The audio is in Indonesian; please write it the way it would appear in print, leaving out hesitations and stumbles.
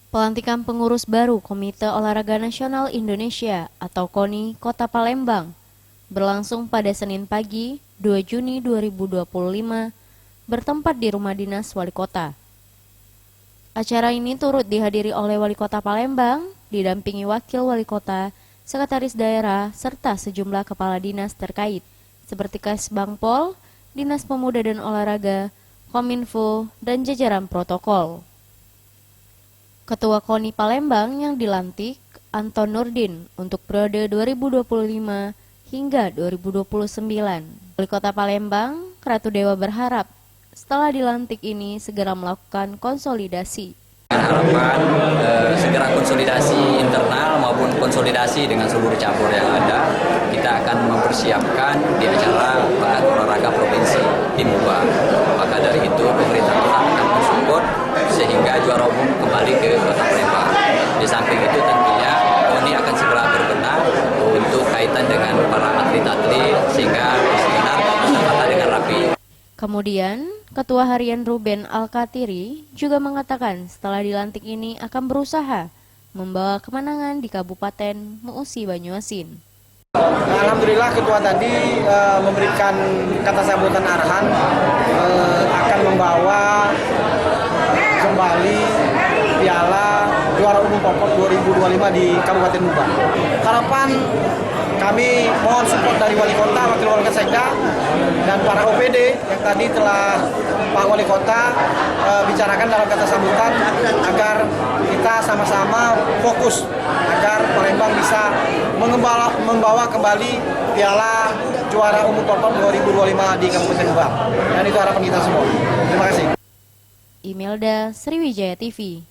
Pelantikan pengurus baru Komite Olahraga Nasional Indonesia atau KONI Kota Palembang berlangsung pada Senin pagi 2 Juni 2025 bertempat di rumah dinas Wali Kota. Acara ini turut dihadiri oleh Wali Kota Palembang, didampingi Wakil Wali Kota, Sekretaris Daerah, serta sejumlah kepala dinas terkait seperti Kasbangpol, Dinas Pemuda dan Olahraga, Kominfo, dan jajaran protokol. Ketua KONI Palembang yang dilantik, Anton Nurdin, untuk periode 2025 hingga 2029. Wali Kota Palembang, Ratu Dewa berharap setelah dilantik ini segera melakukan konsolidasi. Harapan segera konsolidasi internal maupun konsolidasi dengan seluruh cabur yang ada. Kita akan mempersiapkan di acara Pekan Olahraga Provinsi di Muba. Maka dari itu pemerintah kota akan mensupport sehingga juara umum kembali ke Kota Palembang. Di samping itu tentunya KONI akan segera berbenah untuk kaitan dengan para atlet-atlet sehingga benar tertata dengan rapi. Kemudian, Ketua Harian Ruben Al-Katiri juga mengatakan setelah dilantik ini akan berusaha membawa kemenangan di Kabupaten Musi Banyuasin. Alhamdulillah Ketua tadi memberikan kata sambutan arahan akan membawa kembali Piala Juara Umum Pokok 2025 di Kabupaten Muba. Harapan kami mohon support dari Wali Kota, Wakil Wali Kota Sekda, dan para OPD yang tadi telah Pak Wali Kota bicarakan dalam kata sambutan agar kita sama-sama fokus agar Palembang bisa membawa kembali Piala Juara Umum Pokok 2025 di Kabupaten Muba. Dan itu harapan kita semua. Terima kasih. Imelda, Sriwijaya TV.